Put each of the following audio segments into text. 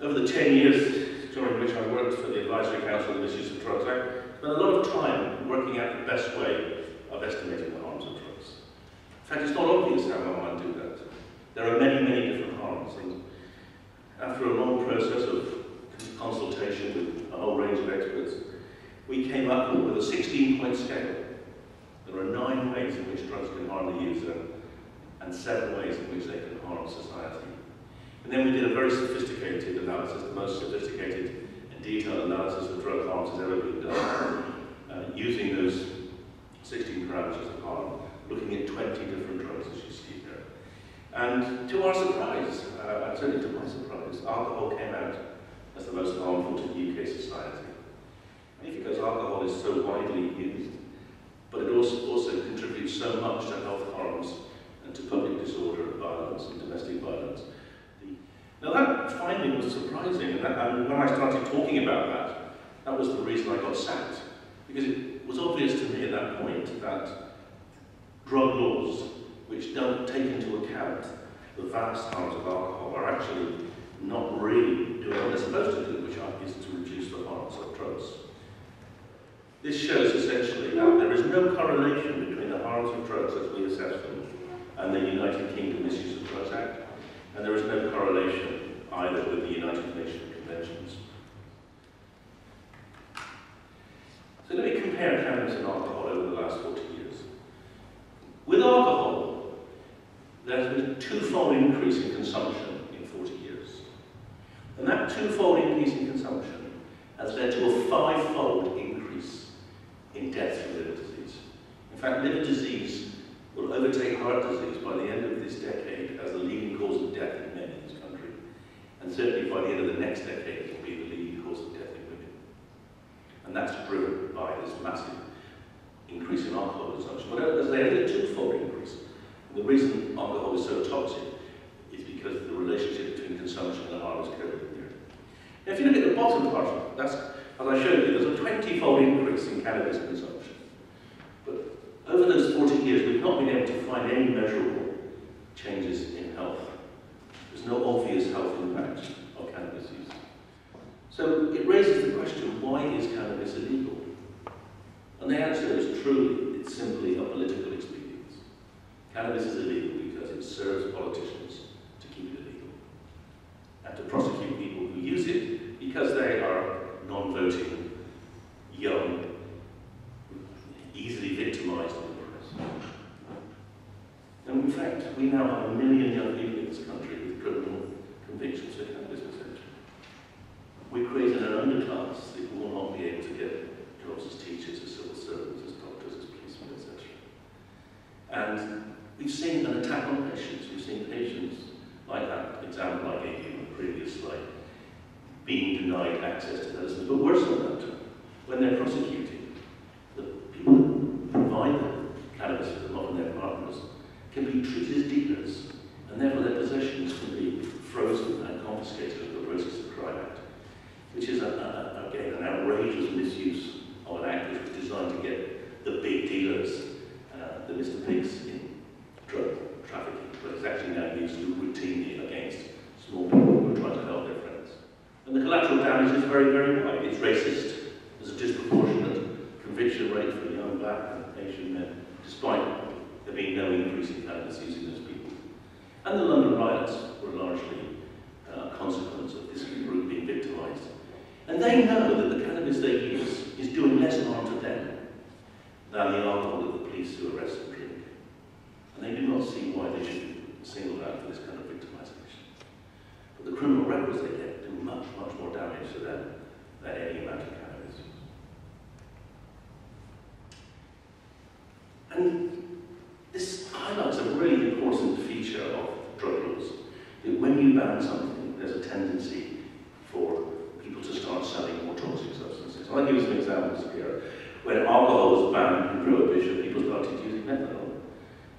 Over the 10 years during which I worked for the Advisory Council on the Misuse of Drugs Act, I spent a lot of time working out the best way of estimating the harms of drugs. In fact, it's not obvious how one might do that. There are many, many different harms, and after a long process of consultation with a whole range of experts, we came up with a 16-point scale. There are 9 ways in which drugs can harm the user, and 7 ways in which they can harm society. And then we did a very sophisticated analysis, the most sophisticated and detailed analysis of drug harms has ever been done, using those 16 parameters of harm, looking at 20 different drugs, as you see here. And to our surprise, certainly to my surprise, alcohol came out as the most harmful to UK society. Maybe because alcohol is so widely used, but it also contributes so much to health harms and to public disorder, violence, and domestic violence. Now that finding was surprising, and when I started talking about that, that was the reason I got sacked. Because it was obvious to me at that point that drug laws, which don't take into account the vast harms of alcohol, are actually not really doing what they're supposed to do, which is to reduce the harms of drugs. This shows essentially that there is no correlation between the harms of drugs as we assess them and the United Kingdom Misuse of Drugs Act, and there is no correlation either with the United Nations conventions. So let me compare cannabis and alcohol over the last 40 years. With alcohol, there has been a 2-fold increase in consumption in 40 years. And that 2-fold increase in consumption has led to a 5-fold increase in deaths from liver disease. In fact, liver disease will overtake heart disease by the end of this decade as the leading cause of death in men in this country. And certainly by the end of the next decade, it will be the leading cause of death in women. And that's driven by this massive increase in alcohol consumption. But as they had a 2-fold increase. And the reason alcohol is so toxic is because the relationship between consumption and harm is coded in there. Now, if you look at the bottom part, that's, as I showed you, there's a 20-fold increase in cannabis consumption. But over those 40 years, we've not been able to find any measurable changes in health. There's no obvious health impact of cannabis use. So it raises the question, why is cannabis illegal? And the answer is truly, it's simply a political expedience. Cannabis is illegal because it serves politicians to keep it illegal, and to prosecute people who use it because they are non-voting, young, easily victimized and oppressed. And in fact, we now have 1 million young people in this country with criminal convictions for cannabis possession. We're creating an underclass that will not be able to get jobs as teachers, as civil servants, as doctors, as policemen, etc. And we've seen an attack on patients. We've seen patients, like that example I gave you in the previous slide, being denied access to medicines. But worse than that, when they're prosecuted, the people who provide them cannabis for them, often their partners, can be treated as dealers, and therefore their possessions can be frozen and confiscated under the Process of Crime Act, which is, again, an outrageous misuse of an act which was designed to get the big dealers, the Mr. Pigs in drug trafficking, but it's actually now used routinely against small people who are trying to help their friends. And the collateral damage is very, very high. It's racist. There's a disproportionate conviction rate for young black and Asian men, despite there being no increase in cannabis using those people. And the London riots were largely a consequence of this group being victimised. And they know that the cannabis they use is doing less harm to them than the alcohol that the police who arrest and drink. And they do not see why they should be singled out for this kind of victimisation. But the criminal records they get do much, much more damage to them than any amount of cannabis. And this highlights a really important feature of drug laws. That when you ban something, there's a tendency for people to start selling more toxic substances. I'll give you some examples here. When alcohol was banned in Prohibition, people started using methanol.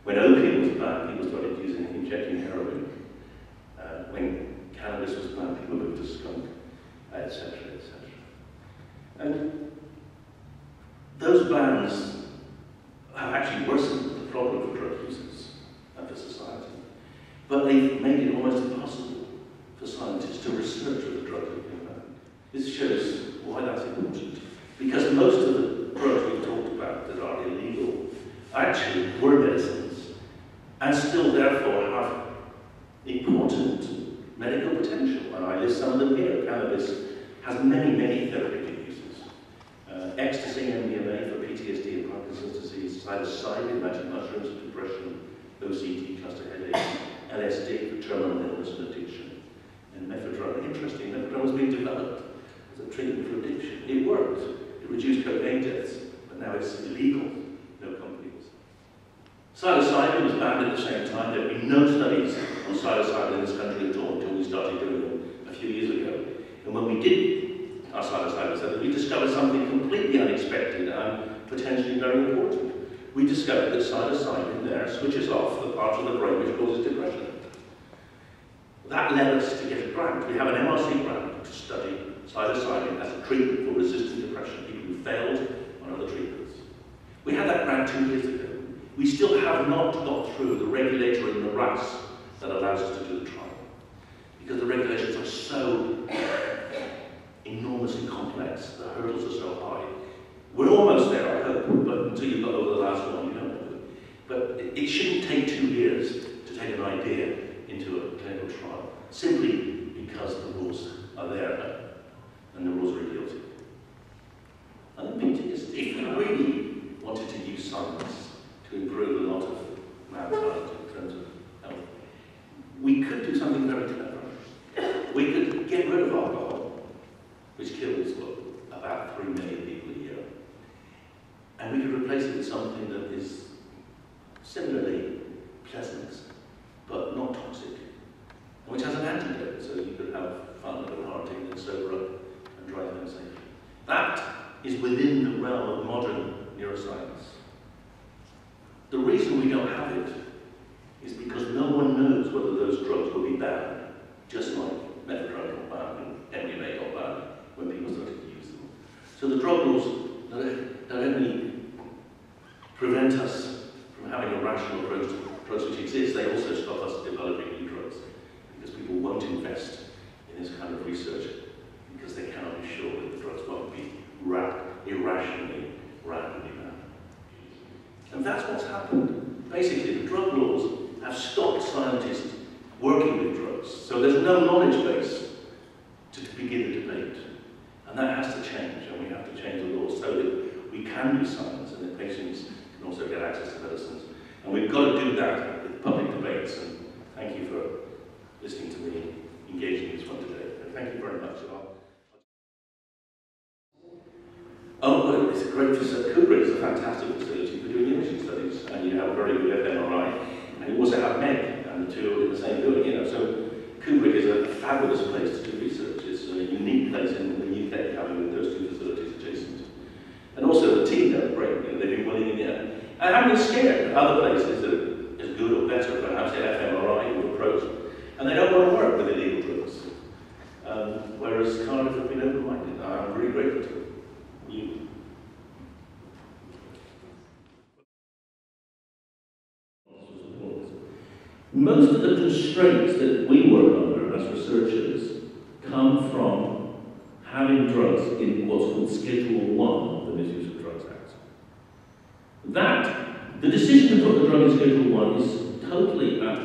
When opium was banned, people started injecting heroin. When cannabis was banned, people moved to skunk, etc., etc. And those bans have actually worsened the problem for drug users and for society. But they've made it almost impossible for for scientists to research the drugs that we found. This shows why that's important. Because most of the drugs we've talked about that are illegal actually were medicines and still therefore have important medical potential. And I list some of them here. Cannabis has many, many therapeutic uses. Ecstasy, MDMA for PTSD and Parkinson's disease, psilocybin, magic mushrooms for depression, OCD, cluster headache, LSD for terminal illness and addiction, and mephedrone. Interesting, mephedrone was being developed as a treatment for addiction. It worked. It reduced cocaine deaths, but now it's illegal. No companies. Psilocybin was banned at the same time. There have been no studies on psilocybin in this country at all until we started doing them a few years ago. And when we did our psilocybin study, we discovered something completely unexpected and potentially very important. We discovered that psilocybin there switches off the part of the brain which causes depression. That led us to get a grant. We have an MRC grant to study psilocybin as a treatment for resistant depression, people who failed on other treatments. We had that grant 2 years ago. We still have not got through the regulatory morass that allows us to do the trial, because the regulations are so enormously complex, the hurdles are so high. We're almost there, I hope, but until you've got over the last one, you don't know. But it shouldn't take 2 years to take an idea into a clinical trial, simply because the rules are there and the rules are guilty. And the beauty is, if we really wanted to use science to improve a lot of mankind in terms of health, we could do something very clever. We could get rid of alcohol, which kills about 3 million people a year, and we could replace it with something that is similarly pleasant, but not toxic, and which has an antidote, so you could have fun at a party and sober up and drive home safely. That is within the realm of modern neuroscience. The reason we don't have it is because no one knows whether those drugs will be banned, just like mephedrone got banned and MDMA got banned when people started to use them. So the drug rules don't only prevent us from having a rational approach to drugs which exist, they also stop us developing new drugs, because people won't invest in this kind of research because they cannot be sure that the drugs won't be irrationally, randomly banned. And that's what's happened. Basically, the drug laws have stopped scientists working with drugs, so there's no knowledge base to begin the debate. And that has to change, and we have to change the laws so that we can do science and that patients can also get access to medicines. And we've got to do that with public debates, and thank you for listening to me engaging in this one today. Thank you very much. Oh, well, it's a great facility. Kubrick is a fantastic facility for doing imaging studies, and you have a very good fMRI, and you also have MEG, and the two are in the same building, you know. So Kubrick is a fabulous place to do research. It's a unique place in the UK, having those two facilities adjacent. And also the team there are great. You know, they've been willing in the end. And I'm scared that other places that are as good or better, perhaps at fMRI will approach, and they don't want to work with illegal drugs. Whereas Cardiff have been open-minded. I'm really grateful to them. Most of the constraints that we work under as researchers come from having drugs in what's called Schedule 1 of the Misuse of Drugs Act. The decision to put the drug in Schedule 1 is totally at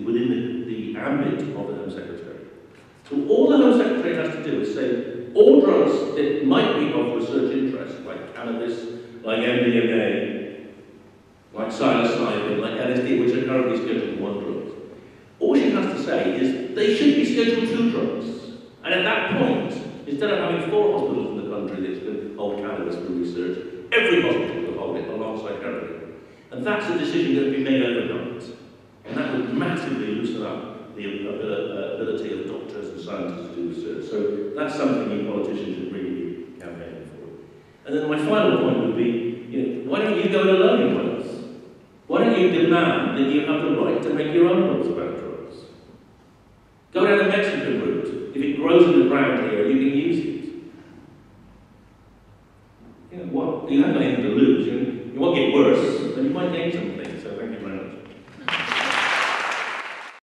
within the ambit of the Home Secretary. So all the Home Secretary has to do is say all drugs that might be of research interest, like cannabis, like MDMA, like psilocybin, like LSD, which are currently Schedule 1 drugs. All she has to say is they should be Schedule 2 drugs. And at that point, instead of having 4 hospitals in the country that can hold cannabis for research, every hospital will hold it alongside heroin. And that's a decision that would be made overnight. And that would massively loosen up the ability of doctors and scientists to do research. So that's something you politicians should really be campaigning for. And then my final point would be, why don't you go it alone in Wales? Why don't you demand that you have the right to make your own rules about drugs? Go down the Mexican route. If it grows in the ground here, you can use it. What? You haven't got anything to lose.